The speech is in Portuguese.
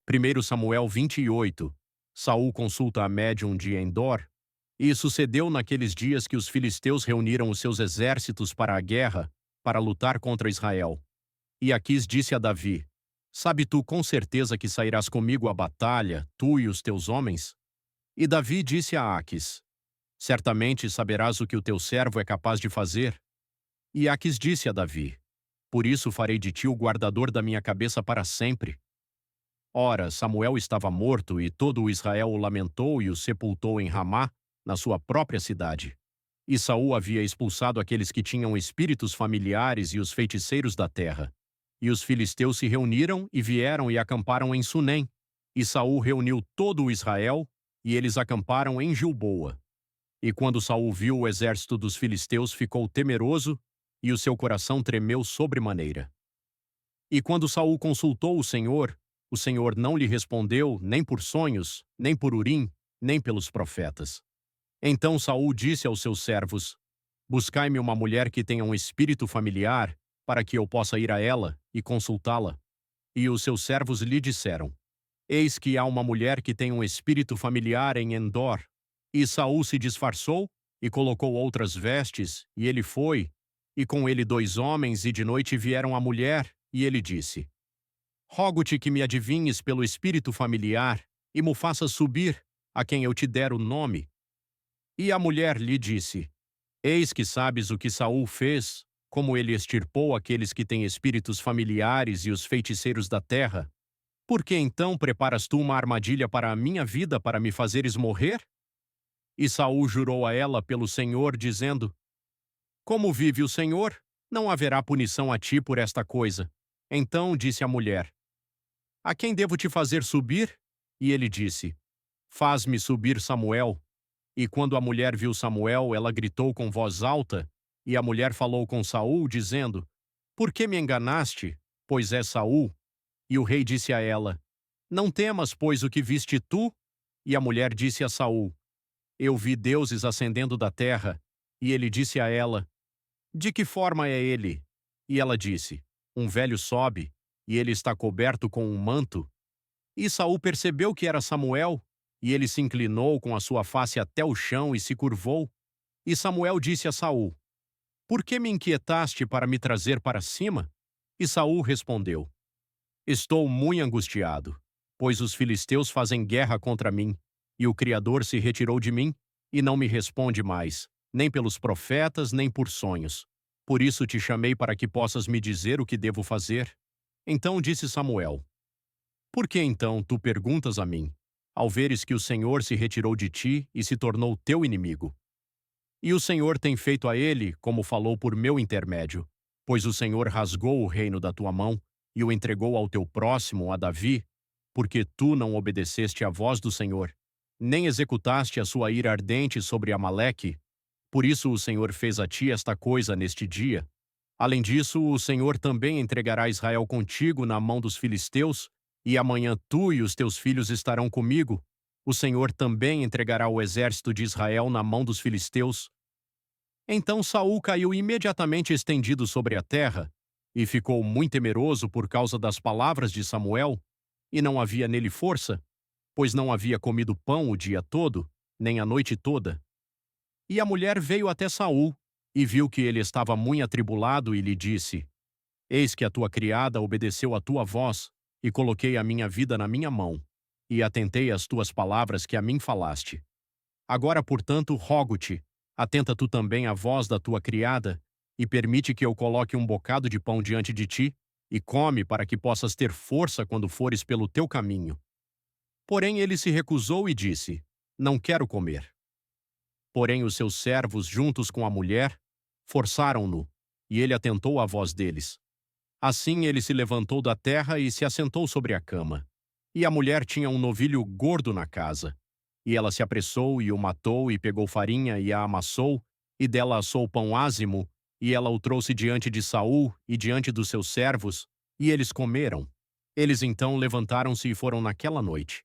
1 Samuel 28. Saul consulta a médium de Endor. E sucedeu naqueles dias que os filisteus reuniram os seus exércitos para a guerra, para lutar contra Israel. E Aquis disse a Davi: Sabe tu com certeza que sairás comigo à batalha, tu e os teus homens? E Davi disse a Aquis: Certamente saberás o que o teu servo é capaz de fazer. E Aquis disse a Davi: Por isso farei de ti o guardador da minha cabeça para sempre. Ora, Samuel estava morto e todo o Israel o lamentou e o sepultou em Ramá, na sua própria cidade. E Saul havia expulsado aqueles que tinham espíritos familiares e os feiticeiros da terra. E os filisteus se reuniram e vieram e acamparam em Sunem. E Saul reuniu todo o Israel, e eles acamparam em Gilboa. E quando Saul viu o exército dos filisteus, ficou temeroso, e o seu coração tremeu sobremaneira. E quando Saul consultou o Senhor não lhe respondeu, nem por sonhos, nem por Urim, nem pelos profetas. Então Saul disse aos seus servos: Buscai-me uma mulher que tenha um espírito familiar, para que eu possa ir a ela e consultá-la. E os seus servos lhe disseram: Eis que há uma mulher que tem um espírito familiar em Endor. E Saul se disfarçou e colocou outras vestes, e ele foi, e com ele 2 homens, e de noite vieram a mulher, e ele disse: Rogo-te que me adivinhes pelo espírito familiar, e mo faças subir, a quem eu te der o nome. E a mulher lhe disse: Eis que sabes o que Saul fez, como ele extirpou aqueles que têm espíritos familiares e os feiticeiros da terra. Por que então preparas tu uma armadilha para a minha vida para me fazeres morrer? E Saul jurou a ela pelo Senhor, dizendo: Como vive o Senhor, não haverá punição a ti por esta coisa. Então disse a mulher: A quem devo te fazer subir? E ele disse: Faz-me subir Samuel. E quando a mulher viu Samuel, ela gritou com voz alta, e a mulher falou com Saul, dizendo: Por que me enganaste? Pois é Saul. E o rei disse a ela: Não temas, pois, o que viste tu? E a mulher disse a Saul: Eu vi deuses ascendendo da terra. E ele disse a ela: De que forma é ele? E ela disse: Um velho sobe, e ele está coberto com um manto. E Saul percebeu que era Samuel, e ele se inclinou com a sua face até o chão e se curvou. E Samuel disse a Saul: Por que me inquietaste para me trazer para cima? E Saul respondeu: Estou muito angustiado, pois os filisteus fazem guerra contra mim, e o Criador se retirou de mim, e não me responde mais, nem pelos profetas, nem por sonhos. Por isso te chamei para que possas me dizer o que devo fazer. Então disse Samuel: Por que então tu perguntas a mim, ao veres que o Senhor se retirou de ti e se tornou teu inimigo? E o Senhor tem feito a ele como falou por meu intermédio, pois o Senhor rasgou o reino da tua mão e o entregou ao teu próximo, a Davi, porque tu não obedeceste à voz do Senhor, nem executaste a sua ira ardente sobre Amaleque. Por isso o Senhor fez a ti esta coisa neste dia. Além disso, o Senhor também entregará Israel contigo na mão dos filisteus, e amanhã tu e os teus filhos estarão comigo. O Senhor também entregará o exército de Israel na mão dos filisteus. Então Saul caiu imediatamente estendido sobre a terra, e ficou muito temeroso por causa das palavras de Samuel, e não havia nele força, pois não havia comido pão o dia todo, nem a noite toda. E a mulher veio até Saul, e viu que ele estava muito atribulado, e lhe disse: Eis que a tua criada obedeceu à tua voz, e coloquei a minha vida na minha mão, e atentei às tuas palavras que a mim falaste. Agora, portanto, rogo-te, atenta tu também à voz da tua criada, e permite que eu coloque um bocado de pão diante de ti, e come para que possas ter força quando fores pelo teu caminho. Porém ele se recusou e disse: Não quero comer. Porém os seus servos, juntos com a mulher, forçaram-no, e ele atentou à voz deles. Assim ele se levantou da terra e se assentou sobre a cama. E a mulher tinha um novilho gordo na casa. E ela se apressou e o matou, e pegou farinha e a amassou, e dela assou pão ázimo, e ela o trouxe diante de Saul e diante dos seus servos, e eles comeram. Eles então levantaram-se e foram naquela noite.